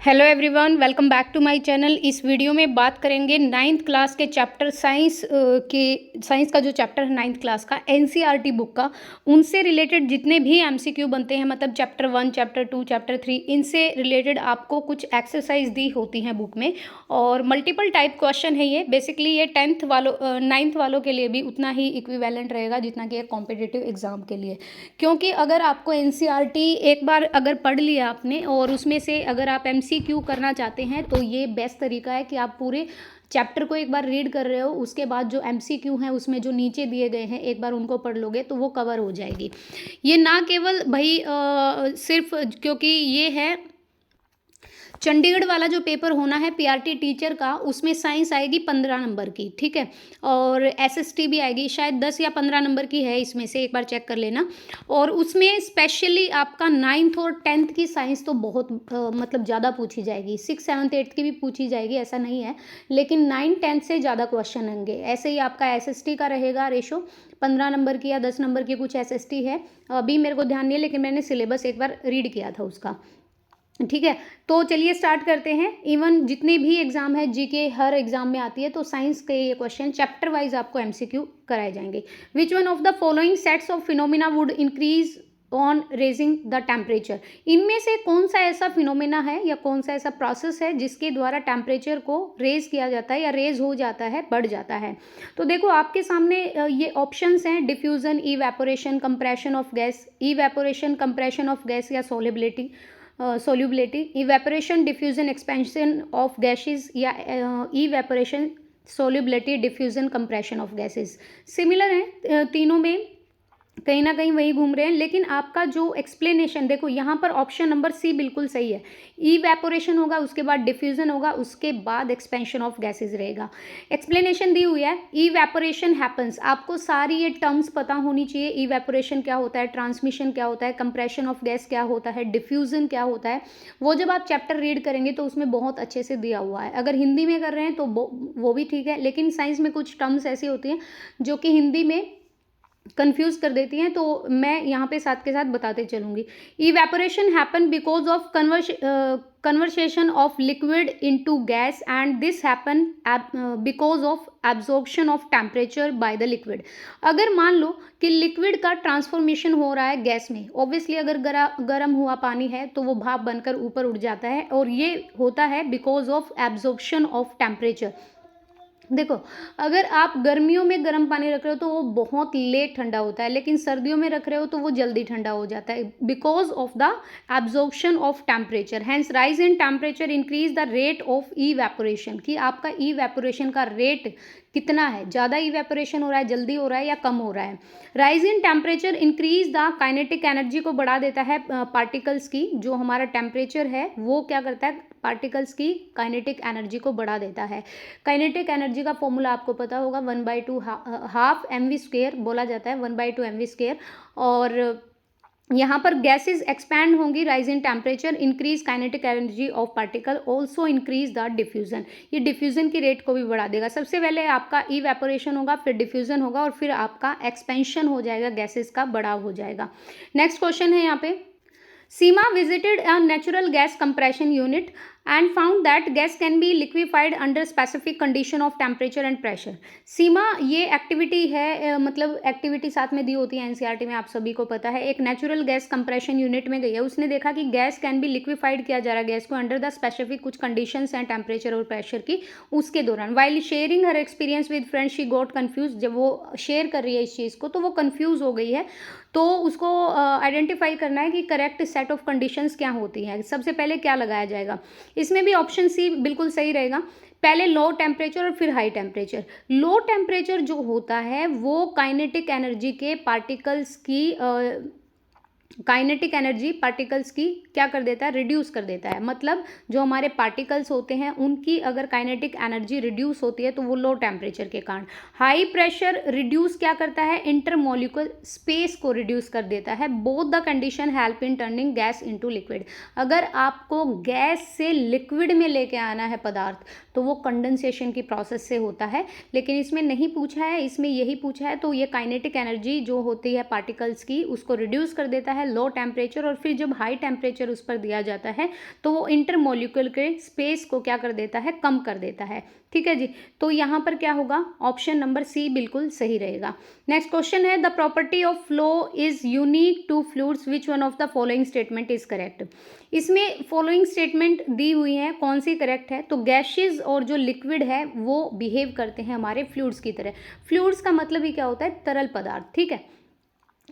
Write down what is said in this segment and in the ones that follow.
Hello everyone, welcome back to my channel. इस वीडियो में बात करेंगे नाइन्थ क्लास के चैप्टर साइंस का जो चैप्टर है नाइन्थ क्लास का एनसीईआरटी बुक का, उनसे रिलेटेड जितने भी एमसीक्यू बनते हैं, मतलब चैप्टर 1, चैप्टर 2, चैप्टर 3, इनसे रिलेटेड आपको कुछ एक्सरसाइज दी होती हैं बुक में और मल्टीपल टाइप क्वेश्चन है। ये बेसिकली ये नाइन्थ वालों के लिए भी उतना ही इक्विवेलेंट रहेगा जितना कि एक कॉम्पिटिटिव एग्जाम के लिए, क्योंकि अगर आपको एनसीईआरटी एक बार अगर पढ़ लिया आपने और उसमें से अगर आप एमसीक्यू करना चाहते हैं तो ये बेस्ट तरीका है कि आप पूरे चैप्टर को एक बार रीड कर रहे हो, उसके बाद जो एमसीक्यू हैं उसमें जो नीचे दिए गए हैं एक बार उनको पढ़ लोगे तो वो कवर हो जाएगी। ये ना केवल भाई सिर्फ क्योंकि ये है चंडीगढ़ वाला जो पेपर होना है पीआरटी टीचर का, उसमें साइंस आएगी 15 नंबर की, ठीक है, और एसएसटी भी आएगी शायद 10 या 15 नंबर की है, इसमें से एक बार चेक कर लेना। और उसमें स्पेशली आपका 9th और 10th की साइंस तो बहुत मतलब ज़्यादा पूछी जाएगी। 6, 7, 8 की भी पूछी जाएगी, ऐसा नहीं है, लेकिन 9, 10 से ज़्यादा क्वेश्चन होंगे। ऐसे ही आपका एसएसटी का रहेगा रेशो 15 नंबर की या 10 नंबर की कुछ एसएसटी है, अभी मेरे को ध्यान नहीं है, लेकिन मैंने सिलेबस एक बार रीड किया था उसका, ठीक है। तो चलिए स्टार्ट करते हैं। इवन जितने भी एग्जाम है जीके हर एग्जाम में आती है, तो साइंस के ये क्वेश्चन चैप्टर वाइज आपको एमसीक्यू कराए जाएंगे। विच one of the following sets of phenomena would increase on raising the temperature? इनमें से कौन सा ऐसा फिनोमिना है या कौन सा ऐसा प्रोसेस है जिसके द्वारा टेम्परेचर को रेज किया जाता है या रेज हो जाता है, बढ़ जाता है? तो देखो आपके सामने ये ऑप्शंस हैं: diffusion, evaporation, compression of gas, evaporation, compression of gas या solubility, evaporation, diffusion, expansion of gases या evaporation, solubility, diffusion, compression of gases. Similar है तीनों में, कहीं ना कहीं वही घूम रहे हैं, लेकिन आपका जो एक्सप्लेनेशन देखो यहाँ पर ऑप्शन नंबर सी बिल्कुल सही है। इवेपोरेशन होगा, उसके बाद डिफ्यूजन होगा, उसके बाद एक्सपेंशन ऑफ गैसेस रहेगा। एक्सप्लेनेशन दी हुई है, इवेपोरेशन हैपन्स, आपको सारी ये टर्म्स पता होनी चाहिए। इवेपोरेशन क्या होता है, ट्रांसमिशन क्या होता है, कंप्रेशन ऑफ गैस क्या होता है, डिफ्यूजन क्या होता है, वो जब आप चैप्टर रीड करेंगे तो उसमें बहुत अच्छे से दिया हुआ है। अगर हिंदी में कर रहे हैं तो वो भी ठीक है, लेकिन साइंस में कुछ टर्म्स ऐसी होती हैं जो कि हिंदी में कंफ्यूज कर देती हैं, तो मैं यहाँ पे साथ के साथ बताते चलूँगी। Evaporation happen because of conversation of liquid into gas and this happen because of absorption of temperature by the liquid. अगर मान लो कि लिक्विड का ट्रांसफॉर्मेशन हो रहा है गैस में, ऑब्वियसली अगर गर्म हुआ पानी है तो वो भाप बनकर ऊपर उड़ जाता है, और ये होता है because of absorption of temperature. देखो अगर आप गर्मियों में गर्म पानी रख रहे हो तो वो बहुत लेट ठंडा होता है, लेकिन सर्दियों में रख रहे हो तो वो जल्दी ठंडा हो जाता है, because of the absorption of temperature. Hence rise in temperature increase the rate of evaporation, कि आपका इवेपोरेशन का रेट कितना है, ज़्यादा इवेपोरेशन हो रहा है, जल्दी हो रहा है या कम हो रहा है। Rise in temperature increase the kinetic energy को बढ़ा देता है पार्टिकल्स की, जो हमारा टेम्परेचर है वो क्या करता है, पार्टिकल्स की काइनेटिक एनर्जी को बढ़ा देता है। काइनेटिक एनर्जी का फॉर्मूला आपको पता होगा, 1/2 हाफ mv² बोला जाता है, 1/2 mv²। और यहाँ पर गैसेस एक्सपैंड होंगी, rise in temperature increase kinetic energy of particle, also increase the diffusion, ये डिफ्यूजन की रेट को भी बढ़ा देगा। सबसे पहले आपका इवेपोरेशन होगा, फिर डिफ्यूजन होगा, और फिर आपका एक्सपेंशन हो जाएगा, गैसेस का बढ़ाव हो जाएगा। नेक्स्ट क्वेश्चन है यहाँ पे, सीमा visited a natural gas compression unit and found that gas can be liquefied under specific condition of temperature and pressure। सीमा ये एक्टिविटी है, मतलब एक्टिविटी साथ में दी होती है एनसीईआरटी में, आप सभी को पता है। एक नेचुरल गैस कंप्रेशन यूनिट में गई है, उसने देखा कि गैस कैन बी लिक्विफाइड किया जा रहा है गैस को अंडर द स्पेसिफिक कुछ कंडीशंस हैं टेम्परेचर और प्रेशर की, उसके दौरान। While sharing her experience with friends she got confuse, जब वो शेयर कर रही है इस चीज़ को तो वो कन्फ्यूज हो गई है, तो उसको आइडेंटिफाई करना है कि करेक्ट सेट ऑफ कंडीशंस क्या होती हैं। सबसे पहले क्या लगाया जाएगा, इसमें भी ऑप्शन सी बिल्कुल सही रहेगा। पहले लो टेम्परेचर और फिर हाई टेम्परेचर। लो टेम्परेचर जो होता है वो काइनेटिक एनर्जी के पार्टिकल्स की काइनेटिक एनर्जी पार्टिकल्स की क्या कर देता है, रिड्यूस कर देता है। मतलब जो हमारे पार्टिकल्स होते हैं उनकी अगर काइनेटिक एनर्जी रिड्यूस होती है तो वो लो टेम्परेचर के कारण। हाई प्रेशर रिड्यूस क्या करता है, इंटरमोलिकुलर स्पेस को रिड्यूस कर देता है। Both the condition help in turning gas into liquid. अगर आपको गैस से लिक्विड में लेके आना है पदार्थ तो वो कंडेंसेशन की प्रोसेस से होता है, लेकिन इसमें नहीं पूछा है, इसमें यही पूछा है। तो ये काइनेटिक एनर्जी जो होती है पार्टिकल्स की उसको रिड्यूस कर देता है, है लो टेम्परेचर, और फिर जब हाई टेम्परेचर उस पर दिया जाता है तो वो इंटरमोलिक्यूल के स्पेस को क्या कर देता है, कम कर देता है। ठीक है जी, तो यहाँ पर क्या होगा, ऑप्शन नंबर सी बिल्कुल सही रहेगा। नेक्स्ट क्वेश्चन है, the property of flow is unique to fluids, which one of the following statement is correct. इसमें फॉलोइंग स्टेटमेंट दी हुई है, कौन सी करेक्ट है, तो गैसेस और जो लिक्विड है वो बिहेव करते हैं हमारे फ्लूइड्स की तरह। फ्लूइड्स का मतलब ही क्या होता है, तरल पदार्थ। ठीक है,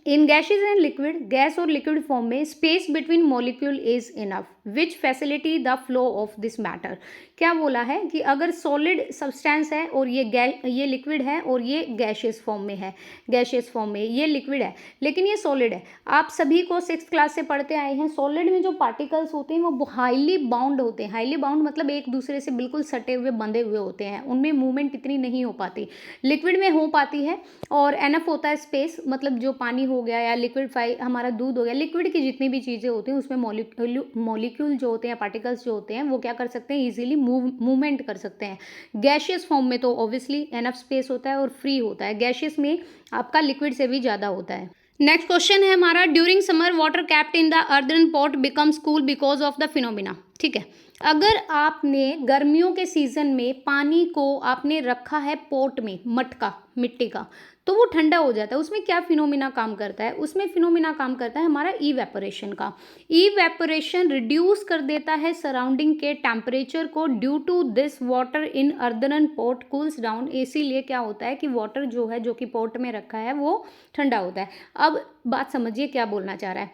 इन गैसेज एंड लिक्विड, गैस और लिक्विड फॉर्म में space between molecule is enough which facility the flow of this matter. क्या बोला है कि अगर सॉलिड सब्सटेंस है और ये लिक्विड है और ये गैशियस फॉर्म में है, गैशियस फॉर्म में ये लिक्विड है लेकिन ये सॉलिड है। आप सभी को 6th क्लास से पढ़ते आए हैं, सॉलिड में जो पार्टिकल्स होते हैं वो हाईली बाउंड होते हैं। हाईली बाउंड मतलब एक दूसरे से बिल्कुल सटे हुए, बंधे हुए होते हैं, उनमें मूवमेंट इतनी नहीं हो पाती। लिक्विड में हो पाती है और एनफ होता है स्पेस, मतलब जो पानी हो गया या लिक्विड हमारा दूध हो गया, लिक्विड की जितनी भी चीज़ें होती हैं उसमें मॉलिक्यूल जो होते हैं, पार्टिकल्स जो होते हैं वो क्या कर सकते हैं, इजीली मूवमेंट कर सकते हैं। गैशियस फॉर्म में तो ऑब्वियसली एनफ स्पेस होता है और फ्री होता है, गैशियस में आपका लिक्विड से भी ज़्यादा होता है। नेक्स्ट क्वेश्चन है हमारा, during summer water kept in the earthen pot becomes cool because of the phenomena. ठीक है, अगर आपने गर्मियों के सीजन में पानी को आपने रखा है पोट में, मटका मिट्टी का, तो वो ठंडा हो जाता है। उसमें क्या फिनोमिना काम करता है, उसमें फिनोमिना काम करता है हमारा इवेपोरेशन का। इवेपोरेशन रिड्यूस कर देता है सराउंडिंग के टेम्परेचर को। Due to this water in earthen pot cools down, इसीलिए क्या होता है कि वाटर जो है, जो कि पॉट में रखा है, वो ठंडा होता है। अब बात समझिए क्या बोलना चाह रहा है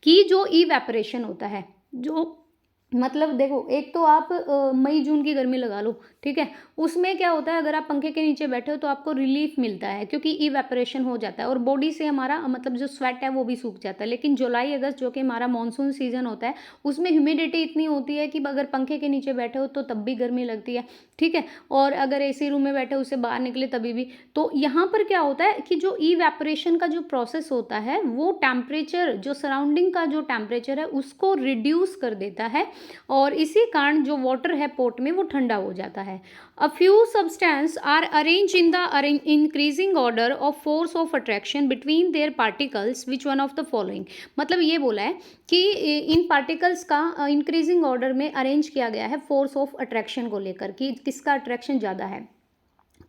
कि जो इवेपोरेशन होता है, जो मतलब देखो, एक तो आप मई जून की गर्मी लगा लो, ठीक है, उसमें क्या होता है, अगर आप पंखे के नीचे बैठे हो तो आपको रिलीफ मिलता है क्योंकि इवेपोरेशन हो जाता है और बॉडी से हमारा मतलब जो स्वेट है वो भी सूख जाता है। लेकिन जुलाई अगस्त जो कि हमारा मानसून सीजन होता है, उसमें ह्यूमिडिटी इतनी होती है कि अगर पंखे के नीचे बैठे हो तो तब भी गर्मी लगती है। ठीक है, और अगर एसी रूम में बैठे उससे बाहर निकले तभी भी। तो यहाँ पर क्या होता है कि जो इवेपोरेशन का जो प्रोसेस होता है वो टेम्परेचर, जो सराउंडिंग का जो टेम्परेचर है उसको रिड्यूस कर देता है और इसी कारण जो वाटर है पोट में वो ठंडा हो जाता है। A few substance are arrange in the increasing order of force of attraction between their particles, which one of the following. मतलब ये बोला है कि इन पार्टिकल्स का इंक्रीजिंग ऑर्डर में अरेंज किया गया है फोर्स ऑफ अट्रैक्शन को लेकर कि किसका अट्रैक्शन ज़्यादा है।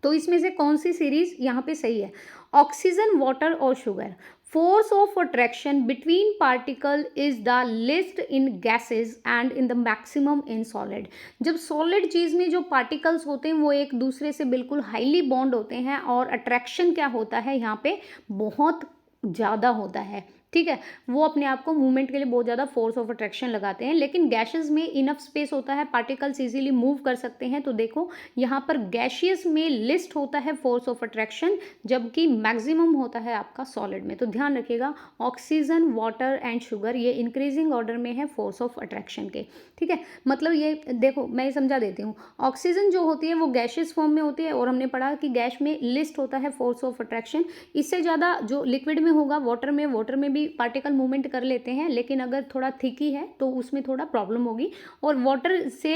तो इसमें से कौन सी सीरीज यहाँ पे सही है, ऑक्सीजन, वाटर और sugar. Force of attraction between particle is the least in gases and in the maximum in solid। जब सॉलिड चीज़ में जो पार्टिकल्स होते हैं वो एक दूसरे से बिल्कुल हाईली बॉन्ड होते हैं और अट्रैक्शन क्या होता है यहाँ पे बहुत ज़्यादा होता है। ठीक है, वो अपने आप को मूवमेंट के लिए बहुत ज़्यादा फोर्स ऑफ अट्रैक्शन लगाते हैं। लेकिन गैसेस में इनफ स्पेस होता है, पार्टिकल्स इजीली मूव कर सकते हैं। तो देखो यहाँ पर गैशियस में लिस्ट होता है फोर्स ऑफ अट्रैक्शन, जबकि मैक्सिमम होता है आपका सॉलिड में। तो ध्यान रखिएगा, ऑक्सीजन, वाटर एंड शुगर ये इंक्रीजिंग ऑर्डर में है फोर्स ऑफ अट्रैक्शन के। ठीक है, मतलब ये देखो मैं समझा देती हूँ। ऑक्सीजन जो होती है वो गैशियस फॉर्म में होती है और हमने पढ़ा कि गैस में लिस्ट होता है फोर्स ऑफ अट्रैक्शन। इससे ज़्यादा जो लिक्विड में होगा, वाटर में भी पार्टिकल मूवमेंट कर लेते हैं, लेकिन अगर थोड़ा थिकी है तो उसमें थोड़ा प्रॉब्लम होगी। और वाटर से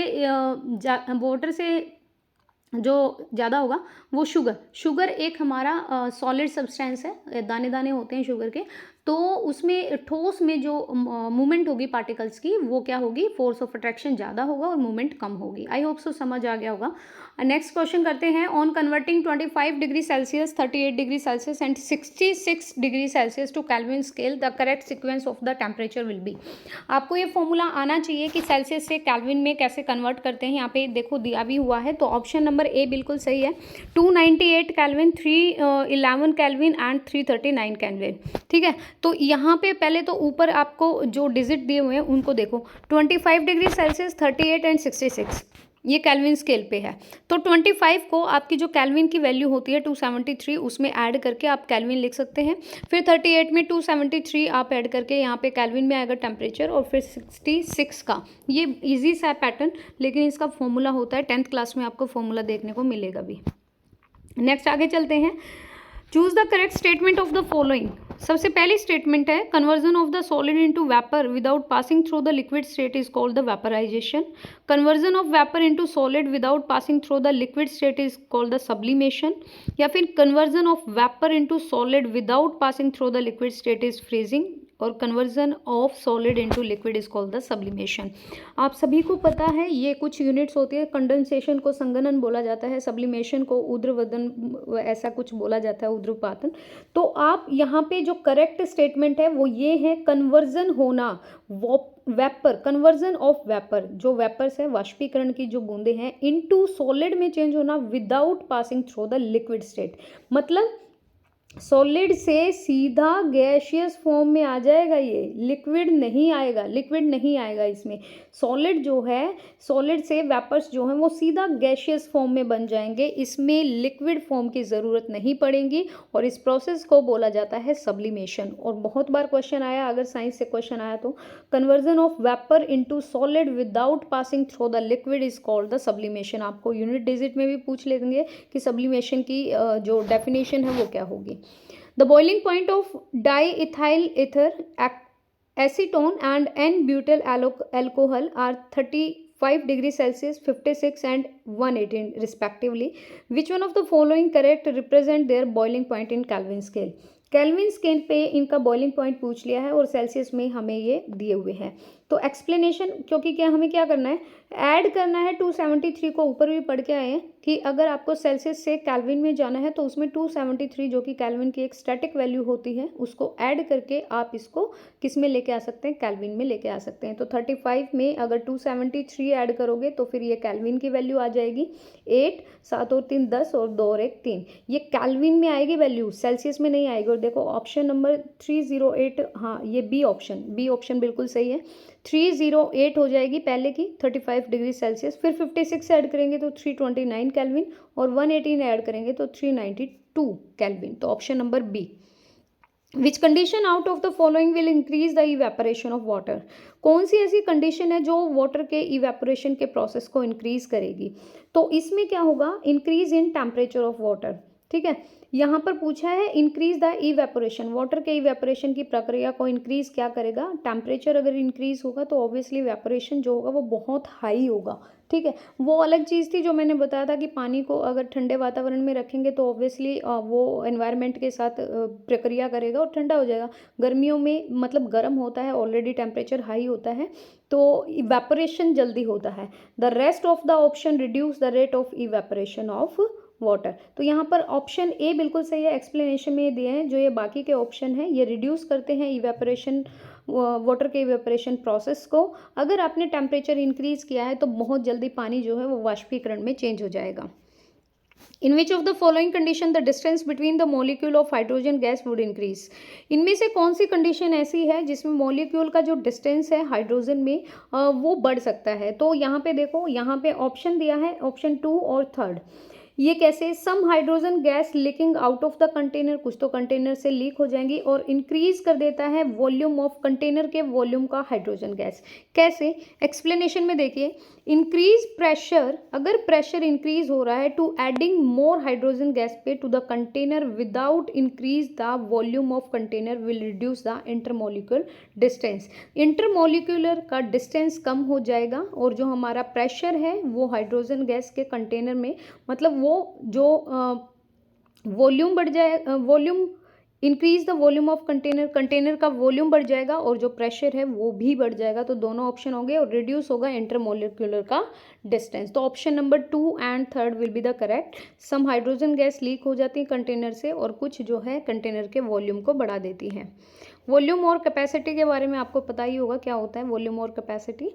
जो ज़्यादा होगा वो शुगर एक हमारा सॉलिड सब्सटेंस है, दाने दाने होते हैं शुगर के। तो उसमें ठोस में जो मूवमेंट होगी पार्टिकल्स की वो क्या होगी, फोर्स ऑफ अट्रैक्शन ज़्यादा होगा और मूवमेंट कम होगी। आई होप सो समझ आ गया होगा। नेक्स्ट क्वेश्चन करते हैं, on converting 25 degree Celsius, 38 degree Celsius and 66 degree Celsius to kelvin scale, the correct sequence of the temperature will be. आपको ये फॉर्मूला आना चाहिए कि सेल्सियस से केल्विन में कैसे कन्वर्ट करते हैं। यहाँ पे देखो दिया भी हुआ है, तो ऑप्शन नंबर ए बिल्कुल सही है। 298 केल्विन, 311 केल्विन एंड 339 केल्विन। ठीक है, तो यहाँ पे पहले तो ऊपर आपको जो डिजिट दिए हुए हैं उनको देखो, 25 डिग्री सेल्सियस, 38 एंड 66 ये केल्विन स्केल पे है। तो 25 को आपकी जो केल्विन की वैल्यू होती है 273, उसमें ऐड करके आप केल्विन लिख सकते हैं। फिर 38 में 273 आप ऐड करके यहाँ पे केल्विन में आएगा टेम्परेचर, और फिर 66 का। ये इजी सा पैटर्न, लेकिन इसका फॉर्मूला होता है 10th क्लास में आपको फॉर्मूला देखने को मिलेगा भी। नेक्स्ट आगे चलते हैं, choose the correct statement of the following. सबसे पहली स्टेटमेंट है, conversion of the solid into vapour without passing through the liquid state is called the vaporisation. Conversion of vapour into solid without passing through the liquid state is called the sublimation. या फिर conversion of vapour into solid without passing through the liquid state is freezing. और conversion of solid into liquid is called the sublimation. आप सभी को पता है ये कुछ यूनिट्स होती है। कंडेंसेशन को संघनन बोला जाता है, सब्लिमेशन को ऊर्ध्वपतन ऐसा कुछ बोला जाता है, ऊर्ध्वपातन। तो आप यहाँ पे जो करेक्ट स्टेटमेंट है वो ये है, कन्वर्जन होना, वेपर, कन्वर्जन ऑफ वेपर, जो वेपर्स है वाष्पीकरण की जो बूंदे हैं, इनटू सॉलिड में चेंज होना without passing through the liquid state. मतलब सॉलिड से सीधा गैशियस फॉर्म में आ जाएगा, ये लिक्विड नहीं आएगा, लिक्विड नहीं आएगा इसमें। सॉलिड जो है, सॉलिड से वेपर्स जो हैं वो सीधा गैशियस फॉर्म में बन जाएंगे, इसमें लिक्विड फॉर्म की ज़रूरत नहीं पड़ेगी और इस प्रोसेस को बोला जाता है सब्लिमेशन। और बहुत बार क्वेश्चन आया, अगर साइंस से क्वेश्चन आया तो conversion of vapour into solid without passing through the liquid is called the sublimation. आपको यूनिट डिजिट में भी पूछ लेंगे कि सब्लिमेशन की जो डेफिनेशन है वो क्या होगी। The boiling point of diethyl ether, acetone and N-butyl alcohol are 35 degrees Celsius, 56 and 118 respectively. Which one of the following correct represent their boiling point in Kelvin scale? Kelvin scale पे इनका boiling point पूछ लिया है और Celsius में हमें ये दिए हुए हैं। तो एक्सप्लेनेशन, क्योंकि क्या हमें क्या करना है, ऐड करना है 273 को। ऊपर भी पढ़ के आए हैं कि अगर आपको सेल्सियस से केल्विन में जाना है तो उसमें 273 जो कि केल्विन की एक स्टैटिक वैल्यू होती है उसको ऐड करके आप इसको किस में लेके आ सकते हैं, केल्विन में लेके आ सकते हैं। तो 35 में अगर 273 ऐड करोगे तो फिर ये केल्विन की वैल्यू आ जाएगी 8, 7 और 3 10 और 2 और 1 3। ये केल्विन में आएगी वैल्यू, सेल्सियस में नहीं आएगी। और देखो ऑप्शन नंबर 308, हाँ ये बी ऑप्शन बिल्कुल सही है। 308 हो जाएगी पहले की 35 डिग्री सेल्सियस, फिर 56 ऐड करेंगे तो 329 केल्विन और 118 ऐड करेंगे तो 392 केल्विन। तो option number B. Which condition out of the following will increase the evaporation of water? कौन सी ऐसी कंडीशन है जो वाटर के इवेपोरेशन के प्रोसेस को इंक्रीज करेगी? तो इसमें क्या होगा, increase in temperature of water. ठीक है, यहाँ पर पूछा है इंक्रीज द इवेपोरेशन, वाटर के इवेपोरेशन की प्रक्रिया को इंक्रीज क्या करेगा, टेम्परेचर अगर इंक्रीज होगा तो ऑब्वियसली इवेपोरेशन जो होगा वो बहुत हाई होगा। ठीक है, वो अलग चीज़ थी जो मैंने बताया था कि पानी को अगर ठंडे वातावरण में रखेंगे तो ऑब्वियसली वो एनवायरनमेंट के साथ प्रक्रिया करेगा और ठंडा हो जाएगा। गर्मियों में मतलब गर्म होता है, ऑलरेडी टेम्परेचर हाई होता है तो इवेपोरेशन जल्दी होता है। The rest of the option reduce the rate of evaporation of water. तो यहाँ पर ऑप्शन ए बिल्कुल सही है, एक्सप्लेनेशन में दिए हैं। जो ये बाकी के ऑप्शन हैं ये रिड्यूस करते हैं इवेपोरेशन, वाटर के इवेपोरेशन प्रोसेस को। अगर आपने टेम्परेचर इंक्रीज किया है तो बहुत जल्दी पानी जो है वो वाष्पीकरण में चेंज हो जाएगा। In which of the following condition the distance between the molecule of hydrogen gas would increase? इनमें से कौन सी कंडीशन ऐसी है जिसमें मॉलिक्यूल का जो डिस्टेंस है हाइड्रोजन में वो बढ़ सकता है? तो यहाँ पे देखो, यहाँ पे ऑप्शन दिया है, ऑप्शन 2 और 3। ये कैसे, some hydrogen gas leaking out of the container, कुछ तो कंटेनर से लीक हो जाएंगी, और इंक्रीज कर देता है वॉल्यूम ऑफ कंटेनर के वॉल्यूम का हाइड्रोजन गैस। कैसे, एक्सप्लेनेशन में देखिए, इंक्रीज प्रेशर, अगर प्रेशर इंक्रीज हो रहा है to adding more hydrogen gas पे to the container without increase the volume of container will reduce the intermolecular distance. Intermolecular का डिस्टेंस कम हो जाएगा और जो हमारा प्रेशर है वो हाइड्रोजन गैस के कंटेनर में, मतलब वो जो वॉल्यूम बढ़ जाए, volume increase the volume of container, container का वॉल्यूम बढ़ जाएगा और जो प्रेशर है वो भी बढ़ जाएगा। तो दोनों ऑप्शन होंगे और रिड्यूस होगा इंटरमोलिक्यूलर का डिस्टेंस। तो option number 2 and 3 will be the correct. Some hydrogen gas leak हो जाती है कंटेनर से और कुछ जो है कंटेनर के वॉल्यूम को बढ़ा देती है। वॉल्यूम और कैपेसिटी के बारे में आपको पता ही होगा क्या होता है वॉल्यूम और capacity.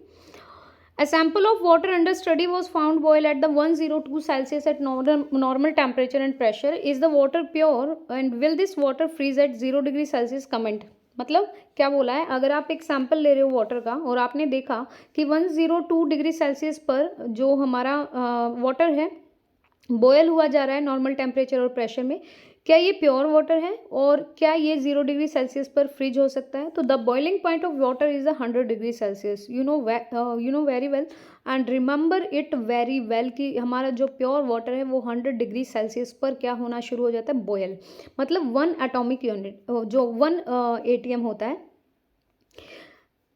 A sample of water under study was found boil at the 102 Celsius at normal temperature and pressure. Is the water pure and will this water freeze at 0 degree Celsius? Comment. मतलब क्या बोला है, अगर आप एक sample ले रहे हो वाटर का और आपने देखा कि 102 डिग्री सेल्सियस पर जो हमारा वाटर है बॉयल हुआ जा रहा है नॉर्मल टेम्परेचर और प्रेशर में, क्या ये प्योर वाटर है और क्या ये 0 डिग्री सेल्सियस पर फ्रीज हो सकता है? तो the boiling point of water is 100 degree Celsius. You know very well and remember it very well कि हमारा जो प्योर वाटर है वो 100 डिग्री सेल्सियस पर क्या होना शुरू हो जाता है, बॉयल। मतलब 1 एटॉमिक यूनिट जो 1 ATM होता है।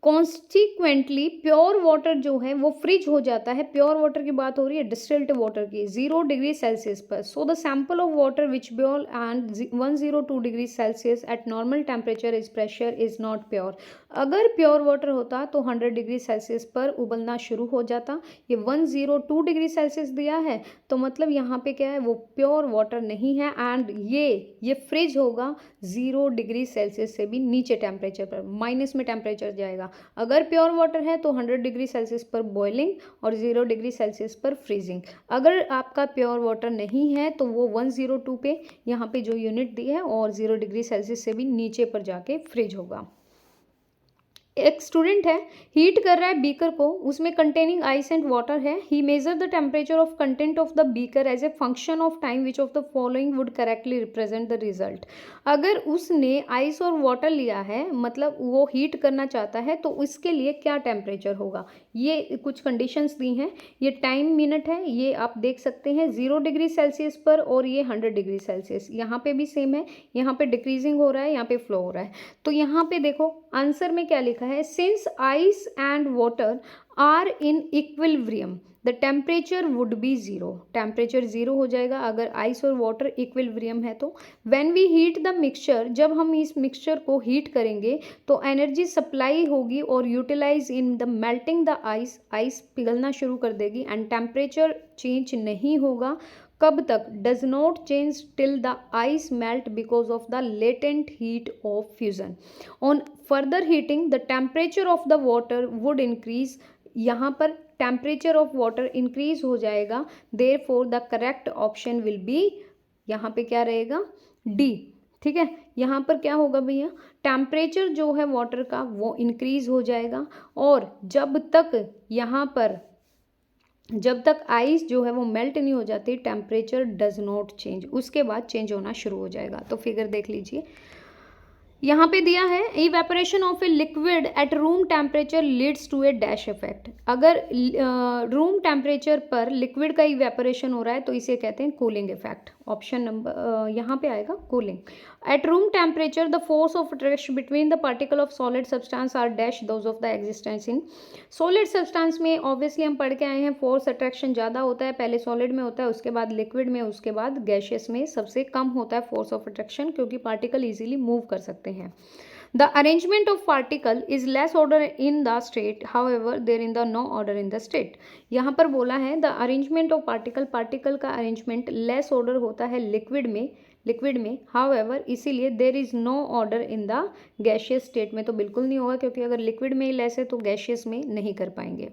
कॉन्सिक्वेंटली प्योर वाटर जो है वो फ्रिज हो जाता है। प्योर वाटर की बात हो रही है, डिस्टिल्ड वाटर की, 0 डिग्री सेल्सियस पर। So the sample of water which boil and 102 degree Celsius at normal temperature is pressure is not pure. अगर प्योर वाटर होता तो 100 डिग्री सेल्सियस पर उबलना शुरू हो जाता। ये 102 डिग्री सेल्सियस दिया है तो मतलब यहाँ पे क्या है, वो प्योर वाटर नहीं है एंड ये फ्रिज होगा 0 डिग्री सेल्सियस से भी नीचे टेम्परेचर पर, माइनस में टेम्परेचर जाएगा। अगर प्योर वाटर है तो 100 डिग्री सेल्सियस पर बॉइलिंग और 0 डिग्री सेल्सियस पर फ्रीजिंग। अगर आपका प्योर वाटर नहीं है तो वो 102 पे यहाँ पे जो यूनिट दी है और 0 डिग्री सेल्सियस से भी नीचे पर जाके फ्रिज होगा। एक स्टूडेंट है, हीट कर रहा है बीकर को, उसमें कंटेनिंग आइस एंड वाटर है। He measure the temperature of content of the beaker as a function of time which of the following would correctly represent the result. अगर उसने आइस और वाटर लिया है, मतलब वो हीट करना चाहता है, तो उसके लिए क्या टेम्परेचर होगा, ये कुछ कंडीशंस दी हैं। ये टाइम मिनट है, ये आप देख सकते हैं 0 डिग्री सेल्सियस पर, और ये 100 डिग्री सेल्सियस। यहाँ पे भी सेम है, यहाँ पे डिक्रीजिंग हो रहा है, यहाँ पे फ्लो हो रहा है। तो यहाँ पे देखो आंसर में क्या लिखा है, since ice and water are in equilibrium the temperature would be 0। Temperature 0 हो जाएगा अगर आइस और वाटर इक्विलिब्रियम है तो। When we heat the mixture, जब हम इस मिक्सचर को हीट करेंगे तो एनर्जी सप्लाई होगी और utilise in the melting the ice, ice पिघलना शुरू कर देगी एंड टेम्परेचर चेंज नहीं होगा। कब तक, does not change till the ice melt because of the latent heat of fusion. On further heating the temperature of the water would increase. यहाँ पर टेम्परेचर ऑफ वाटर इंक्रीज हो जाएगा, therefore the correct option will be, यहाँ पे क्या रहेगा, D. ठीक है, यहाँ पर क्या होगा भैया, टेम्परेचर जो है वाटर का वो इंक्रीज हो जाएगा, और जब तक आइस जो है वो मेल्ट नहीं हो जाती, टेम्परेचर डज नॉट चेंज, उसके बाद चेंज होना शुरू हो जाएगा। तो फिगर देख लीजिए, यहाँ पे दिया है evaporation of a liquid at room temperature leads to a dash effect. अगर रूम टेम्परेचर पर लिक्विड का इवेपोरेशन हो रहा है तो इसे कहते हैं कूलिंग इफेक्ट। ऑप्शन नंबर यहाँ पे आएगा cooling. At room temperature the force of attraction between the particle of solid substance are dash those of the existence in solid substance में। ऑब्वियसली हम पढ़ के आए हैं फोर्स अट्रैक्शन ज़्यादा होता है, पहले सॉलिड में होता है, उसके बाद लिक्विड में, उसके बाद गैशियस में सबसे कम होता है फोर्स ऑफ अट्रैक्शन, क्योंकि पार्टिकल ईजिली मूव कर सकते हैं। The arrangement of particle is less order in the state, however there in the no order in the state। यहाँ पर बोला है the arrangement of particle, particle का arrangement less order होता है लिक्विड में however इसीलिए there is no order in the gaseous state में तो बिल्कुल नहीं होगा, क्योंकि अगर लिक्विड में ही less है तो gaseous में नहीं कर पाएंगे।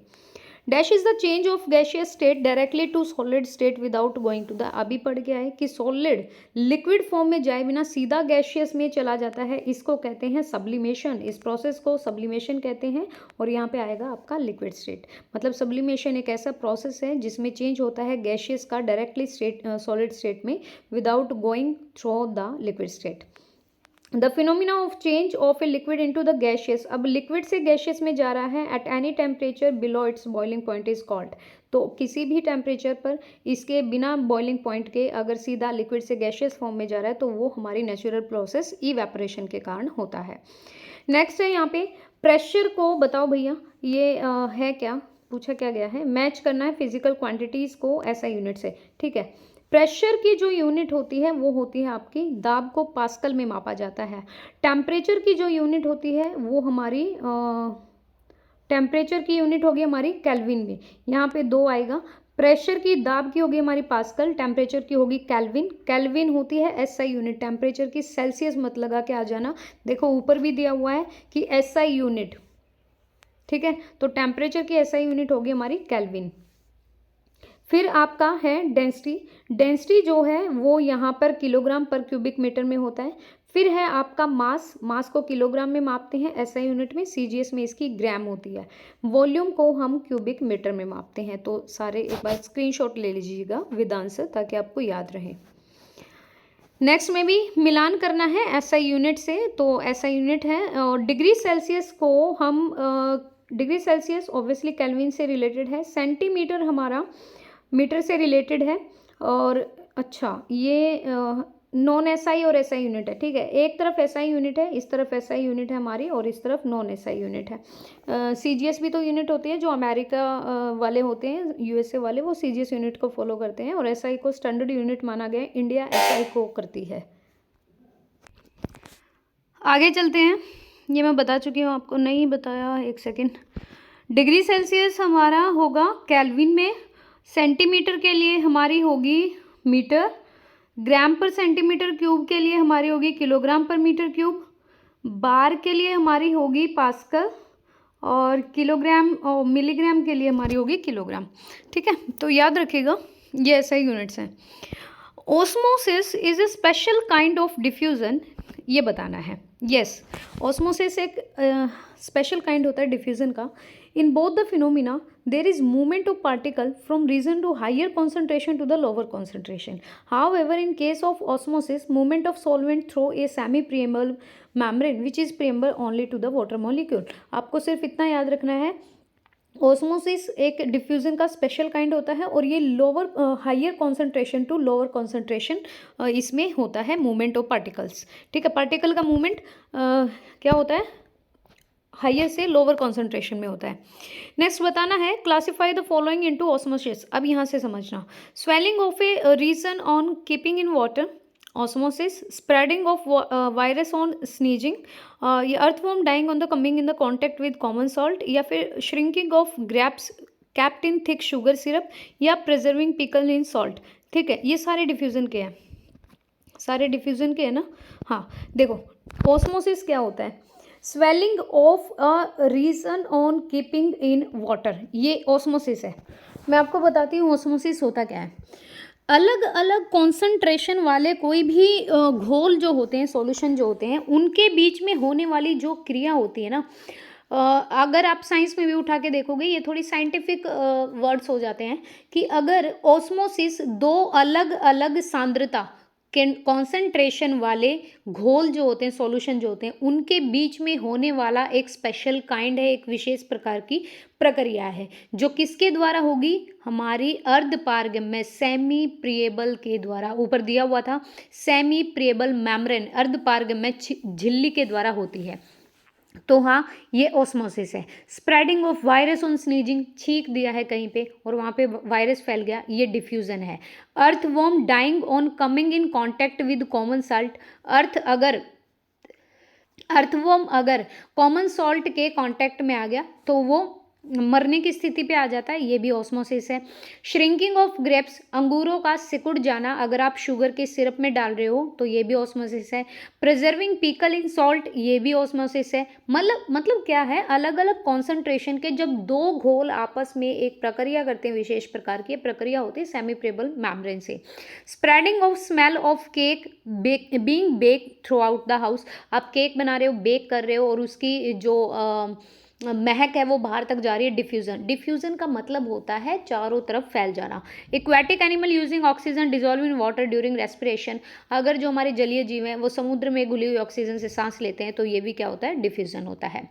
Dash is the change of gaseous state directly to solid state without going to the, अभी पढ़ गया है कि सॉलिड लिक्विड फॉर्म में जाए बिना सीधा गैशियस में चला जाता है, इसको कहते हैं सब्लिमेशन। इस प्रोसेस को सब्लिमेशन कहते हैं, और यहाँ पे आएगा आपका लिक्विड स्टेट। मतलब सब्लिमेशन एक ऐसा प्रोसेस है जिसमें चेंज होता है गैशियस का डायरेक्टली सॉलिड स्टेट में without going through the liquid state. The phenomena of change of a liquid into the gaseous, अब लिक्विड से गैशियस में जा रहा है at any temperature below it's boiling point is called. तो किसी भी टेम्परेचर पर इसके बिना बॉइलिंग पॉइंट के अगर सीधा लिक्विड से गैशियस फॉर्म में जा रहा है तो वो हमारी नेचुरल प्रोसेस इवेपोरेशन के कारण होता है। नेक्स्ट है यहाँ पे प्रेशर को बताओ भैया, ये है क्या, पूछा क्या गया है, मैच करना है फिजिकल क्वांटिटीज़ को ऐसा यूनिट से। ठीक है, प्रेशर की जो यूनिट होती है वो होती है आपकी, दाब को पास्कल में मापा जाता है। टेम्परेचर की जो यूनिट होती है वो हमारी टेम्परेचर की यूनिट होगी हमारी केल्विन में, यहाँ पे 2 आएगा। प्रेशर की, दाब की होगी हमारी पास्कल, टेम्परेचर की होगी केल्विन। केल्विन होती है एसआई यूनिट, टेम्परेचर की सेल्सियस मत लगा के आ जाना, देखो ऊपर भी दिया हुआ है कि एसआई यूनिट। ठीक है, तो टेम्परेचर की एसआई यूनिट होगी हमारी केल्विन। फिर आपका है डेंसिटी, डेंसिटी जो है वो यहाँ पर किलोग्राम पर क्यूबिक मीटर में होता है। फिर है आपका मास, मास को किलोग्राम में मापते हैं एसआई यूनिट में, सीजीएस में इसकी ग्राम होती है। वॉल्यूम को हम क्यूबिक मीटर में मापते हैं। तो सारे एक बार स्क्रीनशॉट ले लीजिएगा विद आंसर ताकि आपको याद रहे। नेक्स्ट में भी मिलान करना है एसआई यूनिट से, तो एसआई यूनिट है डिग्री सेल्सियस को हम डिग्री सेल्सियस ऑब्वियसली केल्विन से रिलेटेड है, सेंटीमीटर हमारा मीटर से रिलेटेड है। और अच्छा ये नॉन एसआई और एसआई यूनिट है, ठीक है। एक तरफ एसआई यूनिट है, इस तरफ एसआई यूनिट है हमारी, और इस तरफ नॉन एसआई यूनिट है। सीजीएस भी तो यूनिट होती है, जो अमेरिका वाले होते हैं, यूएसए वाले, वो सीजीएस यूनिट को फॉलो करते हैं, और एसआई को स्टैंडर्ड यूनिट माना गया है, इंडिया एसआई को करती है। आगे चलते हैं, ये मैं बता चुकी हूँ आपको, नहीं बताया, एक सेकेंड। डिग्री सेल्सियस हमारा होगा केल्विन में, सेंटीमीटर के लिए हमारी होगी मीटर, ग्राम पर सेंटीमीटर क्यूब के लिए हमारी होगी किलोग्राम पर मीटर क्यूब, बार के लिए हमारी होगी पास्कल, और किलोग्राम और मिलीग्राम के लिए हमारी होगी किलोग्राम, ठीक है। तो याद रखिएगा ये ऐसे यूनिट्स हैं। Osmosis is a special kind of diffusion, ये बताना है। यस, ऑस्मोसिस एक स्पेशल काइंड होता है डिफ्यूज़न का। In both the phenomena there is movement of particle from region to higher concentration to the lower concentration. However, in case of osmosis, movement of solvent through a semi-permeable membrane which is permeable only to the water molecule. आपको सिर्फ इतना याद रखना है, osmosis एक diffusion का special kind होता है, और ये lower higher concentration to lower concentration इसमें होता है मूवमेंट ऑफ पार्टिकल्स, ठीक है। पार्टिकल का मूवमेंट क्या होता है, हायर से लोअर कॉन्सेंट्रेशन में होता है। नेक्स्ट बताना है, classify the following into osmosis. अब यहाँ से समझना, swelling of a raisin on keeping in water, osmosis, spreading of virus on sneezing, या earthworm dying on the coming in the contact with common salt, या फिर shrinking of grapes kept in thick sugar syrup, या preserving pickle in salt, ठीक है। ये सारे diffusion के हैं, सारे डिफ्यूज़न के हैं ना। हाँ देखो, ऑस्मोसिस क्या होता है, swelling of a region on keeping in water, ये ऑस्मोसिस है। मैं आपको बताती हूँ ऑस्मोसिस होता क्या है। अलग अलग कॉन्सेंट्रेशन वाले कोई भी घोल जो होते हैं, सॉल्यूशन जो होते हैं, उनके बीच में होने वाली जो क्रिया होती है ना, अगर आप साइंस में भी उठा के देखोगे, ये थोड़ी साइंटिफिक वर्ड्स हो जाते हैं, कि अगर ऑस्मोसिस दो अलग अलग सांद्रता कॉन्सेंट्रेशन वाले घोल जो होते हैं, सॉल्यूशन जो होते हैं, उनके बीच में होने वाला एक स्पेशल काइंड है, एक विशेष प्रकार की प्रक्रिया है, जो किसके द्वारा होगी, हमारी अर्धपारगम्य सेमी प्रिएबल के द्वारा। ऊपर दिया हुआ था सेमी प्रिएबल मेम्ब्रेन, अर्धपारगम्य झिल्ली के द्वारा होती है। तो हाँ, ये ऑस्मोसिस है। Spreading of virus on sneezing, छींक दिया है कहीं पे और वहाँ पे वायरस फैल गया, ये डिफ्यूज़न है। Earthworm dying on coming in contact with common salt, earthworm अगर कॉमन सॉल्ट के कांटेक्ट में आ गया तो वो मरने की स्थिति पे आ जाता है, ये भी ऑस्मोसिस है। श्रिंकिंग ऑफ ग्रेप्स, अंगूरों का सिकुड़ जाना, अगर आप शुगर के सिरप में डाल रहे हो तो ये भी ऑस्मोसिस है। प्रिजर्विंग पिकल इन सॉल्ट, ये भी ऑस्मोसिस है। मतलब क्या है, अलग अलग कॉन्सेंट्रेशन के जब दो घोल आपस में एक प्रक्रिया करते हैं, विशेष प्रकार की प्रक्रिया होती है सेमी प्रिएबल मेम्ब्रेन से। Spreading of smell of cake being bake throughout the house, आप केक बना रहे हो, बेक कर रहे हो, और उसकी जो महक है वो बाहर तक जा रही है, डिफ्यूज़न। डिफ्यूज़न का मतलब होता है चारों तरफ फैल जाना। Aquatic animal using oxygen dissolve in water during respiration, अगर जो हमारे जलीय जीव हैं वो समुद्र में घुली हुई ऑक्सीजन से सांस लेते हैं तो ये भी क्या होता है, डिफ्यूज़न होता है।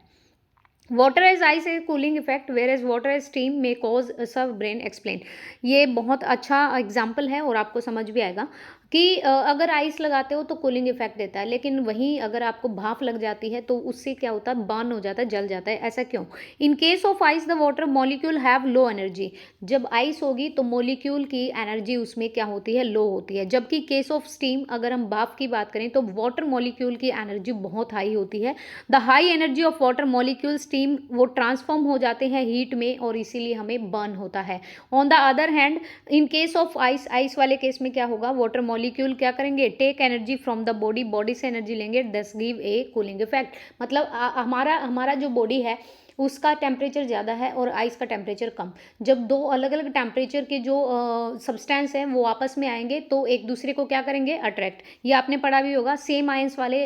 Water as ice a cooling effect whereas water as steam में कॉज सब ब्रेन एक्सप्लेन, ये बहुत अच्छा एग्जाम्पल है और आपको समझ भी आएगा कि अगर आइस लगाते हो तो कूलिंग इफेक्ट देता है, लेकिन वहीं अगर आपको भाप लग जाती है तो उससे क्या होता है, बर्न हो जाता है, जल जाता है। ऐसा क्यों? इन case of ice the water molecule have low energy, जब आइस होगी तो मॉलिक्यूल की एनर्जी उसमें क्या होती है, लो होती है। जबकि केस ऑफ स्टीम, अगर हम भाप की बात करें तो वाटर मॉलिक्यूल की एनर्जी बहुत हाई होती है। The high energy of water molecule steam, वो ट्रांसफॉर्म हो जाते हैं हीट में और इसीलिए हमें बर्न होता है। On the other hand in case of ice, ice वाले केस में क्या होगा, वाटर मॉलिक्यूल क्या करेंगे, take energy from the body, body से एनर्जी लेंगे, दस गिव ए कूलिंग इफेक्ट। मतलब हमारा जो बॉडी है उसका टेम्परेचर ज़्यादा है और आइस का टेम्परेचर कम। जब दो अलग अलग टेम्परेचर के जो सब्सटेंस हैं वो आपस में आएंगे तो एक दूसरे को क्या करेंगे, अट्रैक्ट। ये आपने पढ़ा भी होगा, सेम आयंस वाले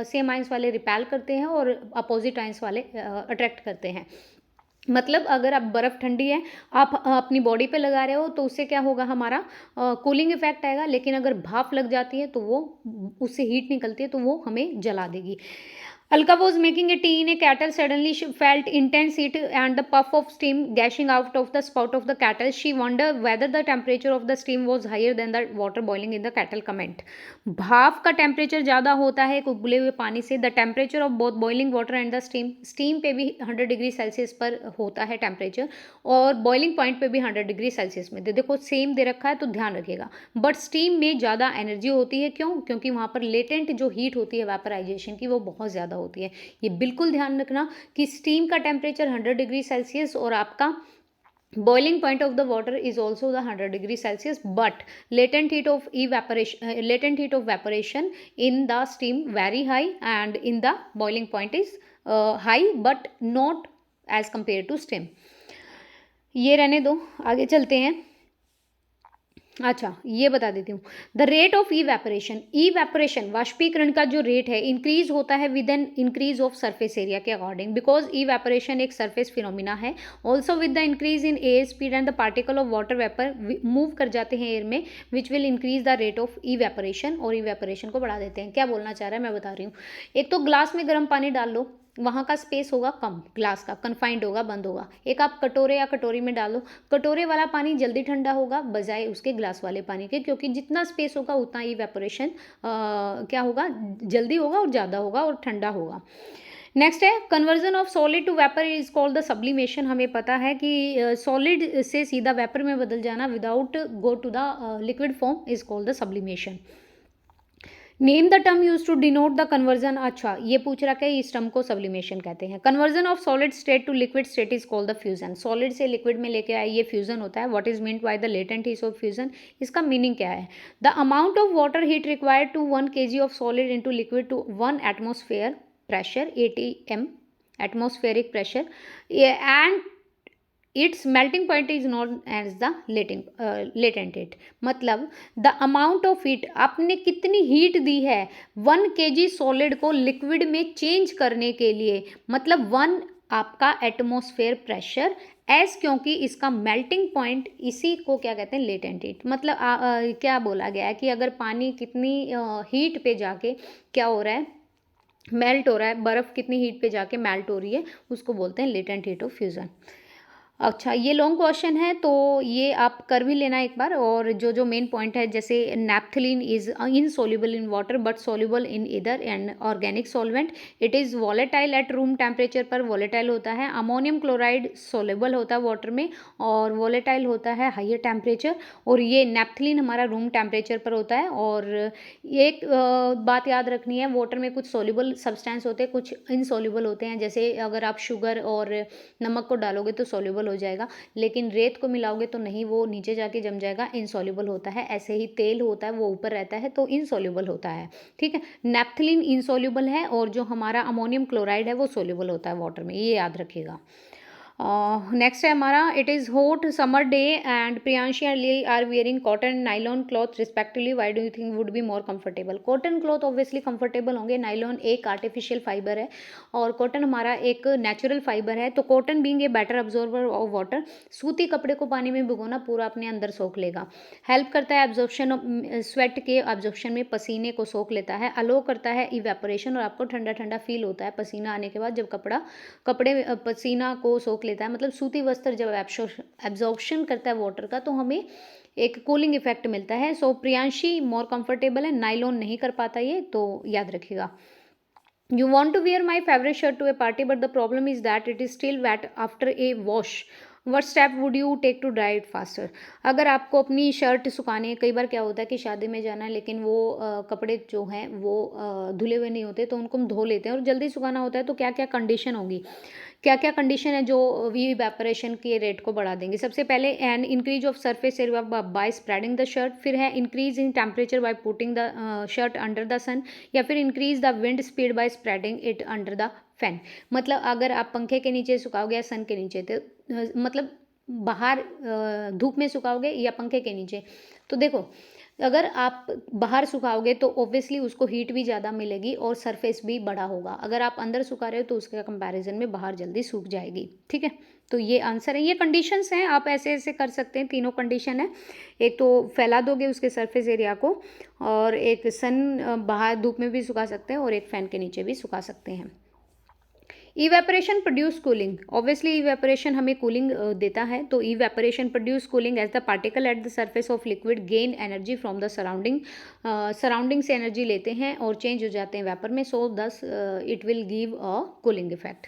सेम आयंस वाले रिपेल करते हैं और अपोजिट आयंस वाले अट्रैक्ट करते हैं। मतलब अगर आप बर्फ़ ठंडी है, आप अपनी बॉडी पे लगा रहे हो तो उससे क्या होगा, हमारा कूलिंग इफेक्ट आएगा। लेकिन अगर भाप लग जाती है तो वो उससे हीट निकलती है तो वो हमें जला देगी। Alka was making a tea in a kettle. Suddenly, she felt intense heat and the puff of steam gushing out of the spout of the kettle. She wondered whether the temperature of the steam was higher than the water boiling in the kettle. Comment: भाप का temperature ज़्यादा होता है उबले हुए पानी से. The temperature of both boiling water and the steam पे भी 100 डिग्री सेल्सियस पर होता है टेम्परेचर, और बॉइलिंग पॉइंट पे भी 100 डिग्री सेल्सियस में. देखो सेम दे रखा है तो ध्यान रखिएगा. बट स्टीम में ज़्यादा एनर्जी होती है. क्यों? क्योंकि वहाँ पर लेटेंट जो हीट होती है वेपराइजेशन की वो बहुत ज़्यादा होती है. ये बिल्कुल ध्यान रखना कि स्टीम का टेम्परेचर 100 डिग्री सेल्सियस और आपका boiling point of the water is also the 100 degree Celsius, but latent heat of evaporation in the steam very high and in the boiling point is high but not as compared to steam. ये रहने दो, आगे चलते हैं. अच्छा, ये बता देती हूँ. द रेट ऑफ इवेपोरेशन वाष्पीकरण का जो रेट है इंक्रीज होता है with N increase of surface area के अकॉर्डिंग, बिकॉज इवेपोरेशन एक सरफेस फिनोमिना है. Also with the increase in air speed and the particle of water vapour move कर जाते हैं एयर में, which will increase the rate of evaporation, और evaporation को बढ़ा देते हैं. क्या बोलना चाह रहा है मैं बता रही हूँ. एक तो ग्लास में गर्म पानी डाल लो, वहाँ का स्पेस होगा कम, ग्लास का कन्फाइंड होगा, बंद होगा. एक आप कटोरे या कटोरी में डालो, कटोरे वाला पानी जल्दी ठंडा होगा बजाय उसके ग्लास वाले पानी के, क्योंकि जितना स्पेस होगा उतना इवेपोरेशन क्या होगा, जल्दी होगा और ज़्यादा होगा और ठंडा होगा. नेक्स्ट है conversion of solid to vapour is called the sublimation. हमें पता है कि सॉलिड से सीधा वेपर में बदल जाना without go to the liquid form is called the sublimation. Name the term use to denote the conversion. अच्छा, ये पूछ रहा है इस टर्म को सब्लिमेशन कहते हैं. Conversion of solid state to liquid state is called the fusion. Solid से लिक्विड में लेके आए, ये फ्यूजन होता है. What is meant by the latent heat of fusion, इसका मीनिंग क्या है? The amount of water heat required to 1 kg of solid into liquid to 1 atmosphere pressure, ATM atmospheric pressure, and its melting point is known as the latent heat. मतलब the amount of heat, आपने कितनी heat दी है 1 kg solid को liquid में change करने के लिए, मतलब 1 आपका एटमॉस्फेयर प्रेशर, एस क्योंकि इसका मेल्टिंग पॉइंट, इसी को क्या कहते हैं, लेटेंट हीट. मतलब क्या बोला गया है कि अगर पानी कितनी हीट पे जाके क्या हो रहा है, मेल्ट हो रहा है, बर्फ़ कितनी हीट पे जाके मेल्ट हो रही है, उसको बोलते हैं लेटेंट हीट ऑफ फ्यूज़न. अच्छा, ये लॉन्ग क्वेश्चन है तो ये आप कर भी लेना एक बार. और जो जो मेन पॉइंट है, जैसे naphthalene is insoluble in water but soluble in either and organic solvent. It is volatile eight room temperature पर, वॉलेटाइल होता है. अमोनियम क्लोराइड सॉल्युबल होता है वाटर में और वॉलेटाइल होता है हाइयर टेम्परेचर, और ये नैप्थलीन हमारा रूम टेम्परेचर पर होता है. और एक बात याद रखनी है, वाटर में कुछ सॉल्युबल सब्सटेंस होते हैं, कुछ इनसॉल्युबल होते हैं. जैसे अगर आप शुगर और नमक को डालोगे तो सॉल्युबल हो जाएगा, लेकिन रेत को मिलाओगे तो नहीं, वो नीचे जाके जम जाएगा, इनसॉल्युबल होता है. ऐसे ही तेल होता है, वो ऊपर रहता है तो इनसॉल्युबल होता है. ठीक है, नैप्थलीन इनसॉल्युबल है और जो हमारा अमोनियम क्लोराइड है वो सॉल्युबल होता है वाटर में, ये याद रखिएगा. नेक्स्ट है हमारा, it is hot summer day and Priyanshi and Lee are wearing cotton and nylon cloth respectively. Why do you think would be more comfortable? Cotton cloth obviously comfortable होंगे, नाइलॉन एक आर्टिफिशियल फाइबर है और cotton हमारा एक natural fibre है. तो cotton being a better absorber of water, सूती कपड़े को पानी में भिगोना पूरा अपने अंदर सोख लेगा. हेल्प करता है एब्जॉर्प्शन, स्वेट के एब्जॉर्प्शन में पसीने को सोख लेता है. अलो करता है इवेपोरेशन, और आपको ठंडा ठंडा फील होता है पसीना आने के बाद, जब कपड़े पसीना को सोख लेता है. मतलब सूती वस्त्र जब एब्जॉर्प्शन करता है वाटर का तो हमें एक कूलिंग इफेक्ट मिलता है. सो प्रियांशी मोर कंफर्टेबल है, नाइलॉन नहीं कर पाता ये, तो याद रखिएगा. You want to wear my favorite shirt to a party, but the problem is that it is still wet after a wash. What step would you take to dry it faster? अगर आपको अपनी shirt सुखाने, कई बार क्या होता है कि शादी में जाना है लेकिन वो कपड़े जो हैं वो धुले हुए नहीं होते, तो उनको हम धो लेते हैं और जल्दी सुखाना होता है. तो क्या क्या कंडीशन होगी, क्या क्या कंडीशन है जो इवेपोरेशन के रेट को बढ़ा देंगे? सबसे पहले an increase of surface area by spreading the shirt, फिर है increase in temperature by putting the shirt under the sun, या फिर increase the wind speed by spreading it under the fan. मतलब अगर आप पंखे के नीचे सुखाओगे या सन के नीचे, तो मतलब बाहर धूप में सुखाओगे या पंखे के नीचे, तो देखो अगर आप बाहर सुखाओगे तो ऑब्वियसली उसको हीट भी ज़्यादा मिलेगी और सरफेस भी बड़ा होगा। अगर आप अंदर सुखा रहे हो तो उसके कंपैरिजन में बाहर जल्दी सूख जाएगी, ठीक है। तो ये आंसर है, ये कंडीशंस हैं, आप ऐसे ऐसे कर सकते हैं। तीनों कंडीशन है, एक तो फैला दोगे उसके सरफेस एरिया को, और एक बाहर धूप में भी सुखा सकते हैं, और एक फैन के नीचे भी सुखा सकते हैं। Evaporation produce cooling, obviously evaporation हमें कूलिंग देता है। तो evaporation produce cooling as the particle at the surface of liquid gain energy from the surrounding से एनर्जी लेते हैं और चेंज हो जाते हैं वेपर में, so thus it will give a cooling effect.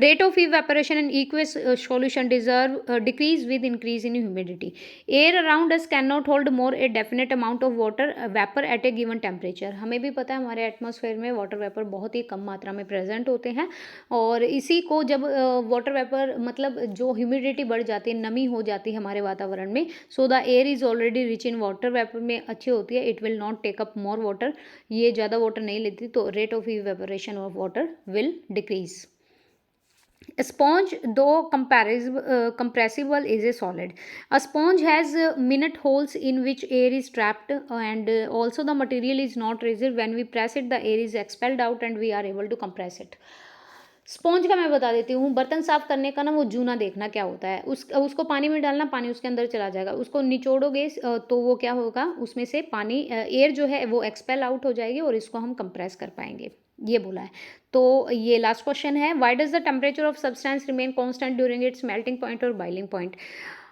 Rate of evaporation in aqueous solution decrease with increase in humidity. Air around us cannot hold more a definite amount of water vapor at a given temperature. हमें भी पता है हमारे atmosphere में water vapour बहुत ही कम मात्रा में present होते हैं, और इसी को जब वाटर वेपर मतलब जो ह्यूमिडिटी बढ़ जाती है, नमी हो जाती है हमारे वातावरण में, so the air is already rich in water vapour में अच्छी होती है, it will not take up more water, ये ज़्यादा वाटर नहीं लेती, तो rate of evaporation of water will decrease. A sponge, though compressible, is a solid. A sponge has minute holes in which air is trapped, and also the material is not rigid. When we press it, the air is expelled out, and we are able to compress it. Sponge का मैं बता देती हूँ, बर्तन साफ करने का ना वो जूना देखना क्या होता है, उसको पानी में डालना, पानी उसके अंदर चला जाएगा, उसको निचोड़ोगे तो वो क्या होगा, उसमें से पानी एयर जो है वो एक्सपेल आउट हो जाएगी, और इसको हम कंप्रेस कर पाएंगे, ये बोला है। तो ये लास्ट क्वेश्चन है, why does the temperature of substance remain constant during its melting point और बॉइलिंग पॉइंट।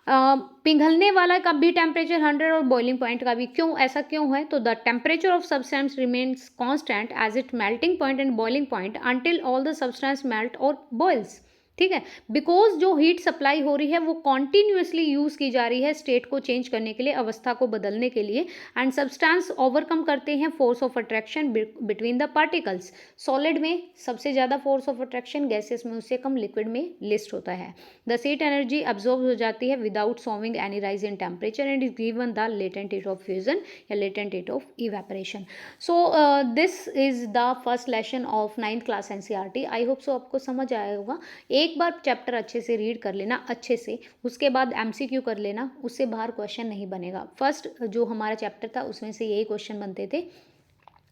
पिघलने वाला का भी टेम्परेचर 100 और बॉइलिंग पॉइंट का भी, क्यों ऐसा क्यों है, तो the temperature of substance remains constant as it melting point and boiling point until all the substance melt और बॉइल्स, ठीक है। बिकॉज जो हीट सप्लाई हो रही है वो कॉन्टिन्यूसली यूज की जा रही है स्टेट को चेंज करने के लिए, अवस्था को बदलने के लिए, एंड सब्सटेंस ओवरकम करते हैं force of attraction between the particles. Solid में सबसे ज़्यादा फोर्स ऑफ अट्रैक्शन, गैसेस में उससे कम, लिक्विड में लिस्ट होता है। द हीट एनर्जी अब्जॉर्ब हो जाती है without showing any rise in temperature and is given the latent heat of fusion या latent heat of evaporation. So this is the first lesson of 9th class NCERT. I hope so आपको समझ आया होगा। एक बार chapter अच्छे से read कर लेना अच्छे से, उसके बाद एमसीक्यू कर लेना, उससे बाहर क्वेश्चन नहीं बनेगा। फर्स्ट जो हमारा चैप्टर था उसमें से यही क्वेश्चन बनते थे।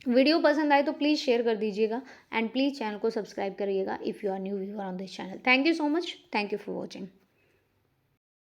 वीडियो पसंद आए तो प्लीज़ शेयर कर दीजिएगा, एंड प्लीज़ चैनल को सब्सक्राइब करिएगा if you are new viewer on this channel. Thank you so much, thank you for watching.